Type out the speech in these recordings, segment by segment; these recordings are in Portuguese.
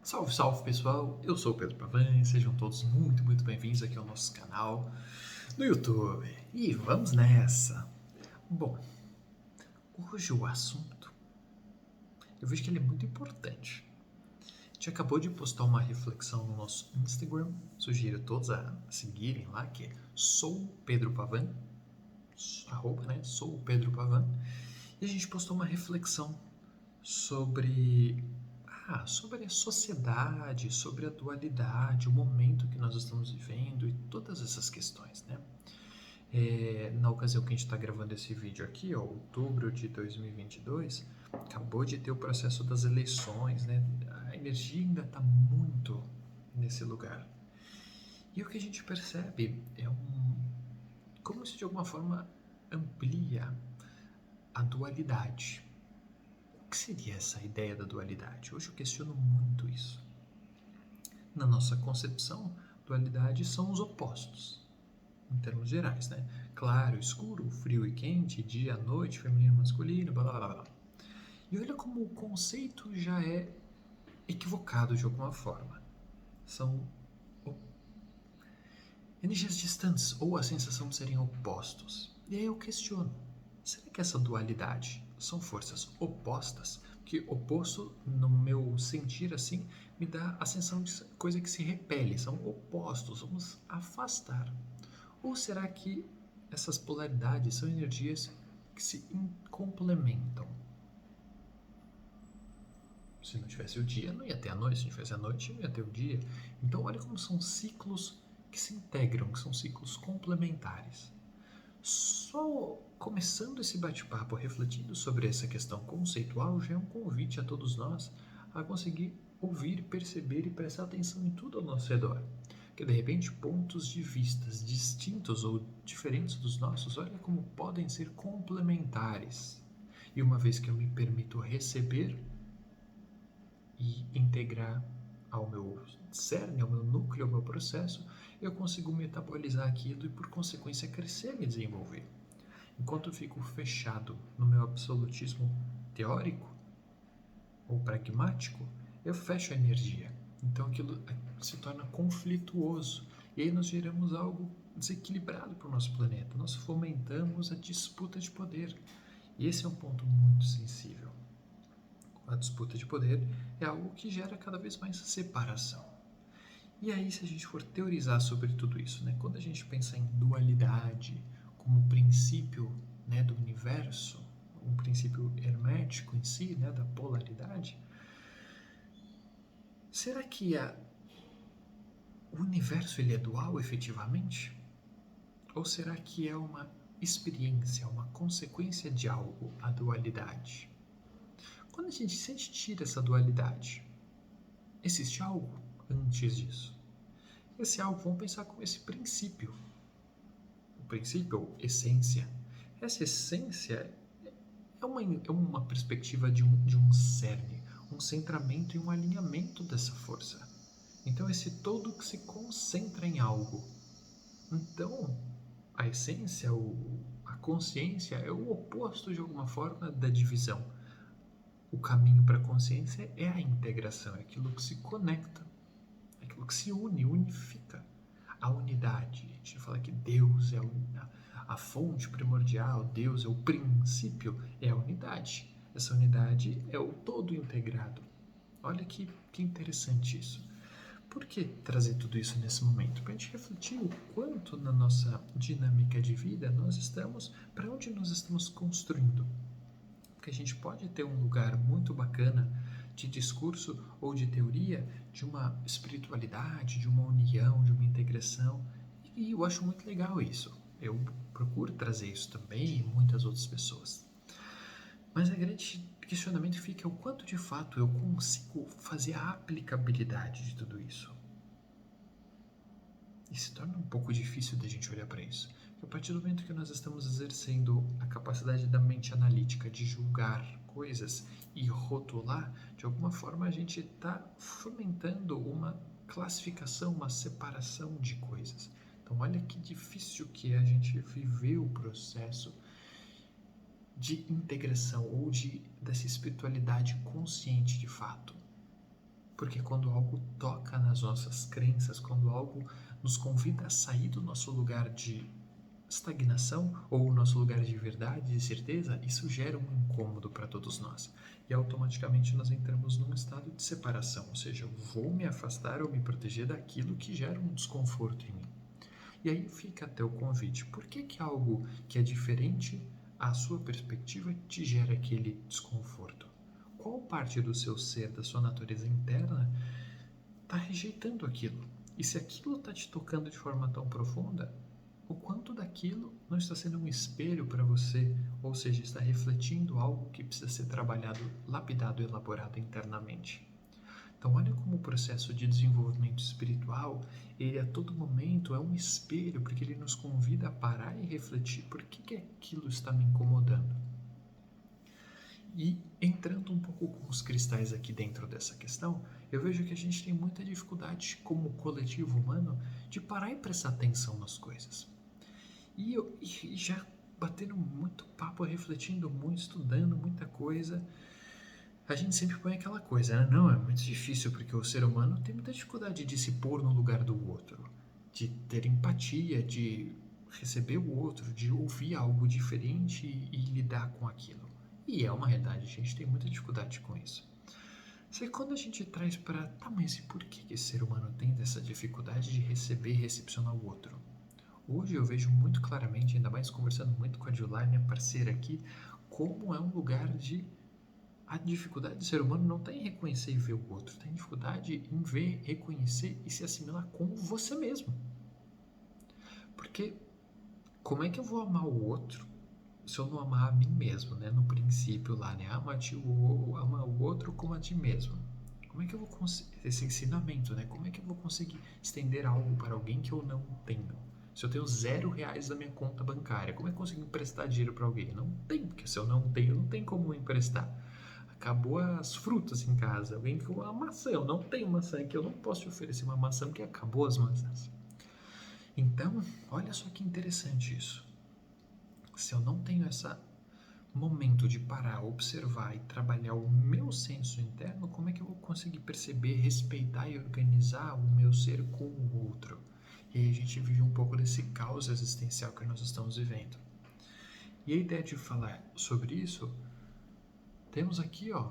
Salve, salve pessoal, eu sou o Pedro Pavan e sejam todos muito bem-vindos aqui ao nosso canal no YouTube. E vamos nessa! Bom, hoje o assunto, eu vejo que ele é muito importante. A gente acabou de postar uma reflexão no nosso Instagram, sugiro a todos a seguirem lá, que é soupedropavan, arroba, né, soupedropavan, e a gente postou uma reflexão sobre a sociedade, sobre a dualidade, o momento que nós estamos vivendo e todas essas questões, né? Na ocasião que a gente está gravando esse vídeo aqui, ó, outubro de 2022, acabou de ter o processo das eleições, né? A energia ainda está muito nesse lugar. E o que a gente percebe como se de alguma forma amplia a dualidade. O que seria essa ideia da dualidade? Hoje eu questiono muito isso. Na nossa concepção, dualidade são os opostos, em termos gerais, né? Claro, escuro, frio e quente, dia, noite, feminino, masculino, blá blá blá. E olha como o conceito já é equivocado de alguma forma. São energias distantes ou a sensação de serem opostos. E aí eu questiono, será que essa dualidade são forças opostas? Que oposto, no meu sentir assim, me dá a sensação de coisa que se repele, são opostos, vamos afastar. Ou será que essas polaridades são energias que se complementam? Se não tivesse o dia, não ia ter a noite. Se não tivesse a noite, não ia ter o dia. Então, olha como são ciclos que se integram, que são ciclos complementares. Só começando esse bate-papo, refletindo sobre essa questão conceitual, já é um convite a todos nós a conseguir ouvir, perceber e prestar atenção em tudo ao nosso redor. Que de repente pontos de vistas distintos ou diferentes dos nossos, olha como podem ser complementares. E uma vez que eu me permito receber e integrar ao meu cerne, ao meu núcleo, ao meu processo, eu consigo metabolizar aquilo e, por consequência, crescer e me desenvolver. Enquanto eu fico fechado no meu absolutismo teórico ou pragmático, eu fecho a energia. Então aquilo se torna conflituoso. E aí nós geramos algo desequilibrado para o nosso planeta. Nós fomentamos a disputa de poder. E esse é um ponto muito sensível. A disputa de poder é algo que gera cada vez mais separação. E aí, se a gente for teorizar sobre tudo isso, né, quando a gente pensa em dualidade como princípio, né, do universo, um princípio hermético em si, né, da polaridade, será que o universo ele é dual efetivamente? Ou será que é uma experiência, uma consequência de algo, a dualidade? Quando se a gente tira essa dualidade, existe algo antes disso? Esse algo, vamos pensar como esse princípio. O princípio ou essência. Essa essência é uma perspectiva de um cerne, um centramento e um alinhamento dessa força. Então, esse todo que se concentra em algo. Então, a essência, a consciência é o oposto de alguma forma da divisão. O caminho para a consciência é a integração, é aquilo que se conecta, é aquilo que se une, unifica. A unidade. A gente fala que Deus é a fonte primordial, Deus é o princípio, é a unidade. Essa unidade é o todo integrado. Olha que interessante isso. Por que trazer tudo isso nesse momento? Para a gente refletir o quanto na nossa dinâmica de vida nós estamos, para onde nós estamos construindo. Porque a gente pode ter um lugar muito bacana de discurso ou de teoria, de uma espiritualidade, de uma união, de uma integração, e eu acho muito legal isso. Eu procuro trazer isso também e muitas outras pessoas. Mas o grande questionamento fica o quanto de fato eu consigo fazer a aplicabilidade de tudo isso. E se torna um pouco difícil da gente olhar para isso. Porque a partir do momento que nós estamos exercendo a capacidade da mente analítica de julgar coisas e rotular, de alguma forma a gente está fomentando uma classificação, uma separação de coisas. Então olha que difícil que é a gente viver o processo de integração ou dessa espiritualidade consciente de fato. Porque quando algo toca nas nossas crenças, quando algo nos convida a sair do nosso lugar de estagnação ou o nosso lugar de verdade e certeza, isso gera um incômodo para todos nós. E automaticamente nós entramos num estado de separação, ou seja, eu vou me afastar ou me proteger daquilo que gera um desconforto em mim. E aí fica até o convite. Por que que algo que é diferente à sua perspectiva te gera aquele desconforto? Qual parte do seu ser, da sua natureza interna, está rejeitando aquilo? E se aquilo está te tocando de forma tão profunda, o quanto daquilo não está sendo um espelho para você, ou seja, está refletindo algo que precisa ser trabalhado, lapidado, elaborado internamente. Então, olha como o processo de desenvolvimento espiritual, ele a todo momento é um espelho, porque ele nos convida a parar e refletir por que aquilo está me incomodando. E entrando um pouco com os cristais aqui dentro dessa questão, eu vejo que a gente tem muita dificuldade, como coletivo humano, de parar e prestar atenção nas coisas. E já batendo muito papo, refletindo muito, estudando muita coisa, a gente sempre põe aquela coisa, né? Não, é muito difícil porque o ser humano tem muita dificuldade de se pôr no lugar do outro, de ter empatia, de receber o outro, de ouvir algo diferente e lidar com aquilo. E é uma realidade, a gente tem muita dificuldade com isso. Só que quando a gente traz para, tá, mas e por que esse ser humano tem essa dificuldade de receber e recepcionar o outro? Hoje eu vejo muito claramente, ainda mais conversando muito com a July, minha parceira aqui, como é um lugar de... A dificuldade do ser humano não está em reconhecer e ver o outro, está em dificuldade em ver, reconhecer e se assimilar com você mesmo. Porque como é que eu vou amar o outro se eu não amar a mim mesmo, né? No princípio lá, né? Ama o outro como a ti mesmo. Como é que eu vou conseguir esse ensinamento, né? Como é que eu vou conseguir estender algo para alguém que eu não tenho? Se eu tenho R$ 0 na minha conta bancária, como é que eu consigo emprestar dinheiro para alguém? Não tem, porque se eu não tenho, não tem como emprestar. Acabou as frutas em casa, alguém quer uma maçã, eu não tenho maçã aqui, eu não posso te oferecer uma maçã porque acabou as maçãs. Então, olha só que interessante isso. Se eu não tenho esse momento de parar, observar e trabalhar o meu senso interno, como é que eu vou conseguir perceber, respeitar e organizar o meu ser com o outro? E aí a gente vive um pouco desse caos existencial que nós estamos vivendo. E a ideia de falar sobre isso, temos aqui, ó,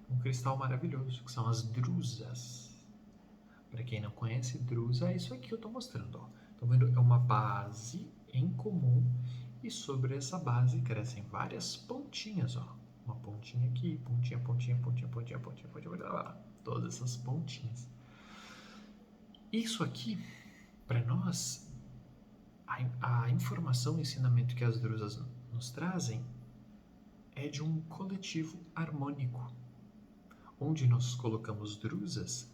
um cristal maravilhoso, que são as drusas. Para quem não conhece, drusa é isso aqui que eu estou mostrando. Estão vendo? É uma base em comum e sobre essa base crescem várias pontinhas. Ó. Uma pontinha aqui, pontinha, pontinha, pontinha, pontinha, pontinha, pontinha, pontinha, todas essas pontinhas. Isso aqui, para nós, a informação e ensinamento que as drusas nos trazem é de um coletivo harmônico. Onde nós colocamos drusas,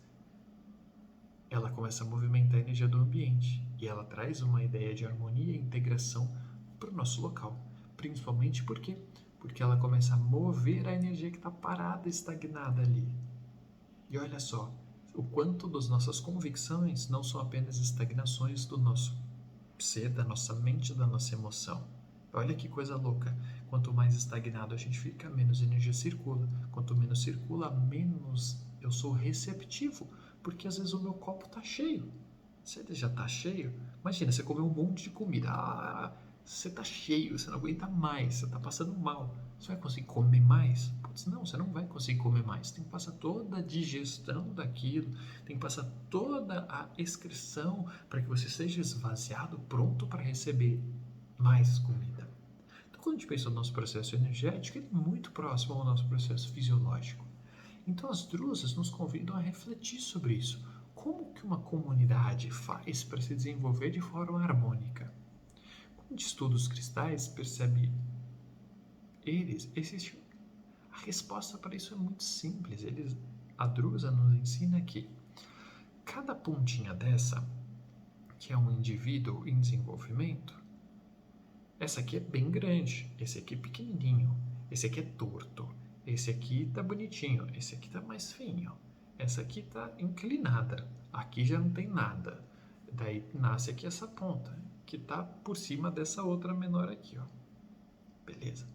ela começa a movimentar a energia do ambiente e ela traz uma ideia de harmonia e integração para o nosso local. Principalmente porque ela começa a mover a energia que está parada, estagnada ali. E olha só, o quanto das nossas convicções não são apenas estagnações do nosso ser, da nossa mente, da nossa emoção. Olha que coisa louca. Quanto mais estagnado a gente fica, menos energia circula. Quanto menos circula, menos eu sou receptivo, porque às vezes o meu copo está cheio. Se ele já está cheio, imagina, você comeu um monte de comida, você está cheio, você não aguenta mais, você está passando mal. Você vai conseguir comer mais? Putz, não, você não vai conseguir comer mais. Tem que passar toda a digestão daquilo, tem que passar toda a excreção para que você seja esvaziado, pronto para receber mais comida. Então, quando a gente pensa no nosso processo energético, ele é muito próximo ao nosso processo fisiológico. Então, as drusas nos convidam a refletir sobre isso. Como que uma comunidade faz para se desenvolver de forma harmônica? Quando a gente estuda os cristais, percebe existe a resposta para isso é muito simples. A drusa nos ensina que cada pontinha dessa, que é um indivíduo em desenvolvimento, essa aqui é bem grande, esse aqui é pequenininho, esse aqui é torto, esse aqui tá bonitinho, esse aqui tá mais feinho, essa aqui tá inclinada, aqui já não tem nada. Daí nasce aqui essa ponta, que tá por cima dessa outra menor aqui, ó. Beleza.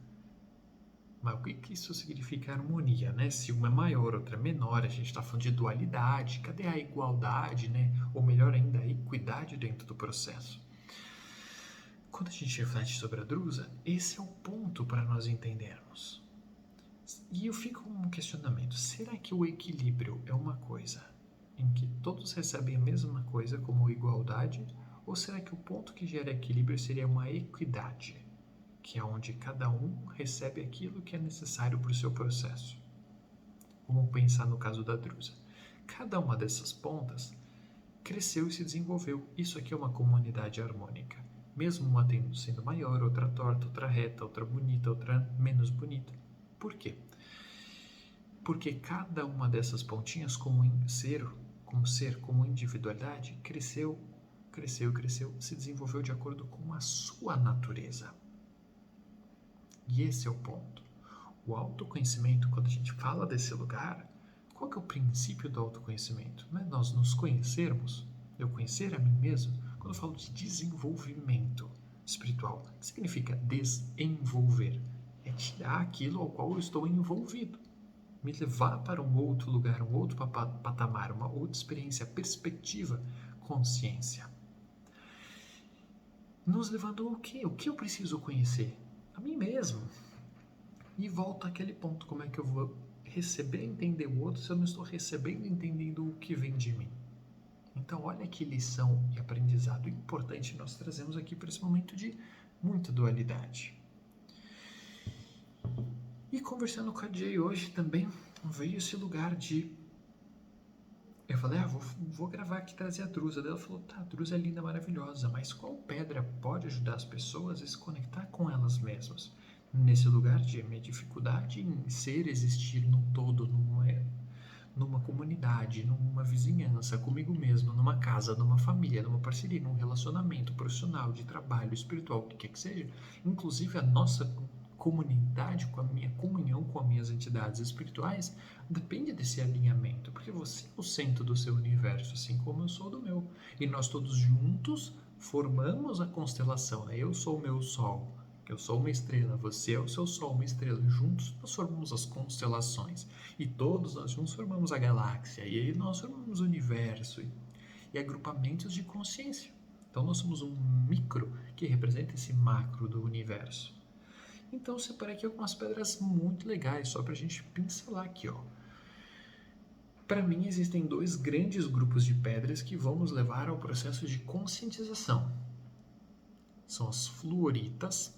Mas o que isso significa harmonia, né? Se uma é maior, outra é menor, a gente está falando de dualidade, cadê a igualdade, né? Ou melhor ainda, a equidade dentro do processo. Quando a gente reflete sobre a Drusa, esse é o ponto para nós entendermos. E eu fico com um questionamento, será que o equilíbrio é uma coisa em que todos recebem a mesma coisa como igualdade? Ou será que o ponto que gera equilíbrio seria uma equidade, que é onde cada um recebe aquilo que é necessário para o seu processo? Vamos pensar no caso da Drusa. Cada uma dessas pontas cresceu e se desenvolveu. Isso aqui é uma comunidade harmônica. Mesmo uma sendo maior, outra torta, outra reta, outra bonita, outra menos bonita. Por quê? Porque cada uma dessas pontinhas, como individualidade, cresceu, se desenvolveu de acordo com a sua natureza. E esse é o ponto. O autoconhecimento, quando a gente fala desse lugar, qual que é o princípio do autoconhecimento? Não é nós nos conhecermos, eu conhecer a mim mesmo. Quando eu falo de desenvolvimento espiritual, o que significa desenvolver? É tirar aquilo ao qual eu estou envolvido, me levar para um outro lugar, um outro patamar, uma outra experiência, perspectiva, consciência. Nos levando ao quê? O que eu preciso conhecer? A mim mesmo. E volta àquele ponto, como é que eu vou receber e entender o outro se eu não estou recebendo e entendendo o que vem de mim? Então olha que lição e aprendizado importante nós trazemos aqui para esse momento de muita dualidade. E conversando com a Jay hoje também veio esse lugar de... Eu falei, vou gravar aqui, trazer a Drusa. Daí ela falou, tá, a Drusa é linda, maravilhosa, mas qual pedra pode ajudar as pessoas a se conectar com elas mesmas? Nesse lugar de minha dificuldade em ser, existir num todo, numa comunidade, numa vizinhança, comigo mesmo, numa casa, numa família, numa parceria, num relacionamento profissional, de trabalho, espiritual, o que quer que seja, inclusive a nossa comunidade, com a minha comunhão com as minhas entidades espirituais, depende desse alinhamento, porque você é o centro do seu universo, assim como eu sou do meu, e nós todos juntos formamos a constelação, né? Eu sou o meu sol, eu sou uma estrela, você é o seu sol, uma estrela, juntos nós formamos as constelações, e todos nós juntos formamos a galáxia, e aí nós formamos o universo, e agrupamentos de consciência. Então nós somos um micro que representa esse macro do universo. Então eu separei aqui algumas pedras muito legais, só para a gente pincelar aqui, ó. Para mim existem dois grandes grupos de pedras que vão nos levar ao processo de conscientização. São as fluoritas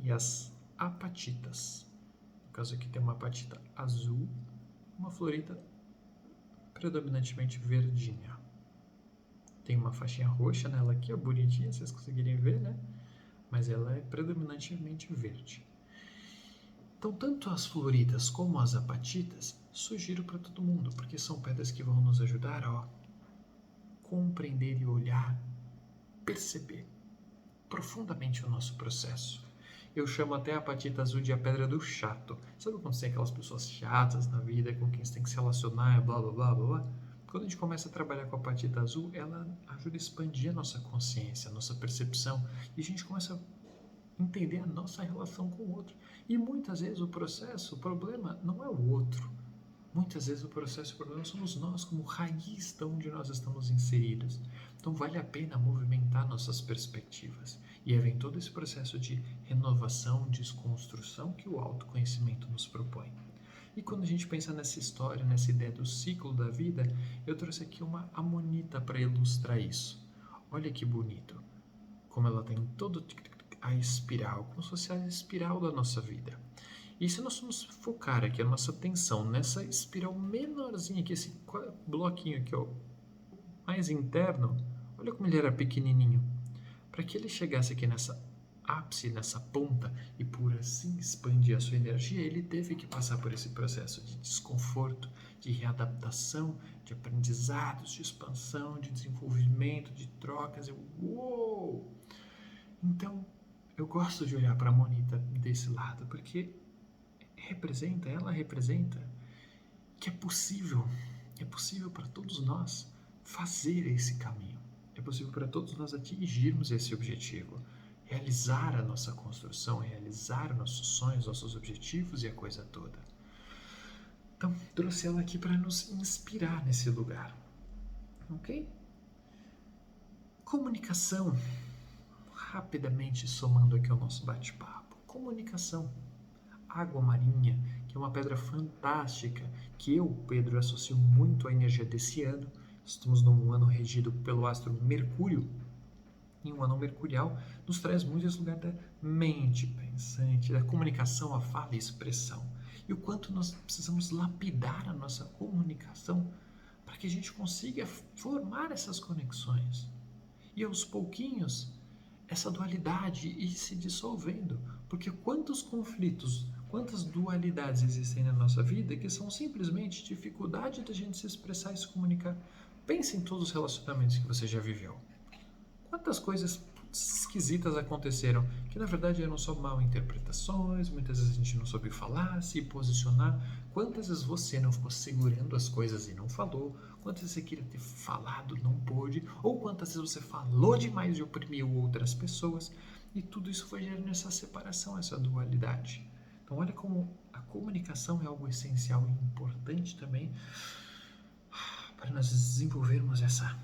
e as apatitas. No caso aqui tem uma apatita azul, uma fluorita predominantemente verdinha. Tem uma faixinha roxa nela aqui, ó, bonitinha, vocês conseguirem ver, né? Mas ela é predominantemente verde. Então, tanto as fluoritas como as apatitas, sugiro para todo mundo, porque são pedras que vão nos ajudar a compreender e olhar, perceber profundamente o nosso processo. Eu chamo até a apatita azul de a pedra do chato. Sabe quando tem aquelas pessoas chatas na vida, com quem você tem que se relacionar, blá blá blá blá blá? Quando a gente começa a trabalhar com a apatita azul, ela ajuda a expandir a nossa consciência, a nossa percepção, e a gente começa a entender a nossa relação com o outro. E muitas vezes o problema não é o outro. Muitas vezes o processo e o problema somos nós, como raiz de onde nós estamos inseridos. Então vale a pena movimentar nossas perspectivas. E aí vem todo esse processo de renovação, desconstrução que o autoconhecimento nos propõe. E quando a gente pensa nessa história, nessa ideia do ciclo da vida, eu trouxe aqui uma amonita para ilustrar isso. Olha que bonito, como ela tem todo a espiral, como se fosse a espiral da nossa vida. E se nós formos focar aqui a nossa atenção nessa espiral menorzinha aqui, esse bloquinho aqui, ó, mais interno, olha como ele era pequenininho. Para que ele chegasse aqui nessa ápice, nessa ponta, e por assim expandir a sua energia, ele teve que passar por esse processo de desconforto, de readaptação, de aprendizados, de expansão, de desenvolvimento, de trocas. Uou! Então, eu gosto de olhar para a Monita desse lado, porque ela representa que é possível para todos nós fazer esse caminho. É possível para todos nós atingirmos esse objetivo realizar a nossa construção, realizar nossos sonhos, nossos objetivos e a coisa toda. Então, trouxe ela aqui para nos inspirar nesse lugar, ok? Comunicação, rapidamente somando aqui o nosso bate-papo. Comunicação, água marinha, que é uma pedra fantástica, que eu, Pedro, associo muito à energia desse ano. Estamos num ano regido pelo astro Mercúrio, e um ano mercurial nos traz muito esse lugar da mente pensante, da comunicação, a fala e expressão. E o quanto nós precisamos lapidar a nossa comunicação para que a gente consiga formar essas conexões. E aos pouquinhos, essa dualidade ir se dissolvendo. Porque quantos conflitos, quantas dualidades existem na nossa vida que são simplesmente dificuldade da gente se expressar e se comunicar. Pense em todos os relacionamentos que você já viveu. Quantas coisas esquisitas aconteceram, que na verdade eram só mal interpretações, muitas vezes a gente não soube falar, se posicionar. Quantas vezes você não ficou segurando as coisas e não falou? Quantas vezes você queria ter falado, não pôde? Ou quantas vezes você falou demais e oprimiu outras pessoas? E tudo isso foi gerando essa separação, essa dualidade. Então olha como a comunicação é algo essencial e importante também para nós desenvolvermos essa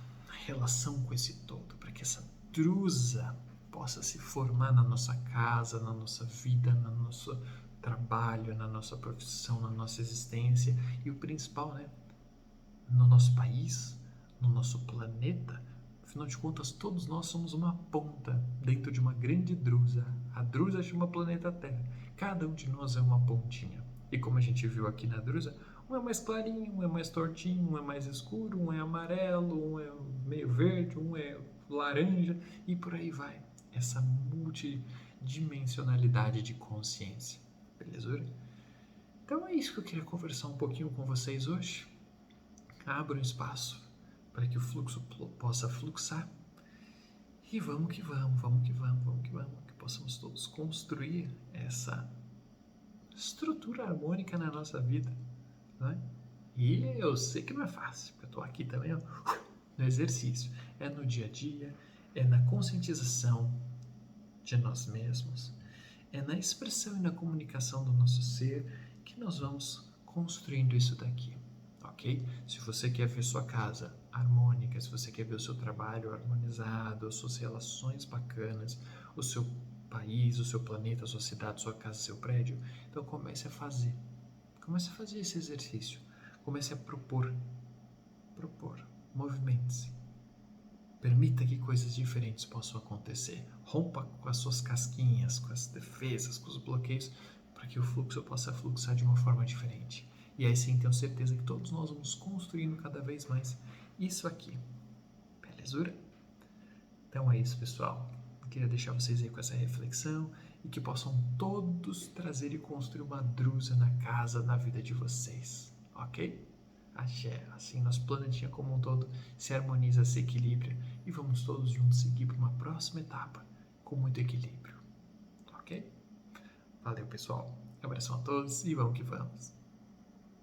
relação com esse todo, para que essa drusa possa se formar na nossa casa, na nossa vida, no nosso trabalho, na nossa profissão, na nossa existência e o principal, né, no nosso país, no nosso planeta. Afinal de contas, todos nós somos uma ponta dentro de uma grande drusa. A drusa chama planeta Terra. Cada um de nós é uma pontinha. E como a gente viu aqui na drusa, um é mais clarinho, um é mais tortinho, um é mais escuro, um é amarelo, um é meio verde, um é laranja e por aí vai. Essa multidimensionalidade de consciência. Beleza? Então é isso que eu queria conversar um pouquinho com vocês hoje. Abra um espaço para que o fluxo possa fluxar. E vamos que vamos, vamos que vamos, vamos que vamos. Que possamos todos construir essa estrutura harmônica na nossa vida. Né? E eu sei que não é fácil, porque eu estou aqui também ó, no exercício. É no dia a dia, é na conscientização de nós mesmos, é na expressão e na comunicação do nosso ser que nós vamos construindo isso daqui. Ok? Se você quer ver sua casa harmônica, se você quer ver o seu trabalho harmonizado, as suas relações bacanas, o seu país, o seu planeta, a sua cidade, sua casa, seu prédio, então comece a fazer. Comece a fazer esse exercício. Comece a propor. Movimente-se. Permita que coisas diferentes possam acontecer. Rompa com as suas casquinhas, com as defesas, com os bloqueios, para que o fluxo possa fluxar de uma forma diferente. E aí sim tenho certeza que todos nós vamos construindo cada vez mais isso aqui. Belezura? Então é isso, pessoal. Eu queria deixar vocês aí com essa reflexão e que possam todos trazer e construir uma drusa na casa, na vida de vocês. Ok? Axé. Assim nosso planetinha como um todo se harmoniza, se equilibra e vamos todos juntos seguir para uma próxima etapa com muito equilíbrio. Ok? Valeu, pessoal. Um abração a todos e vamos que vamos.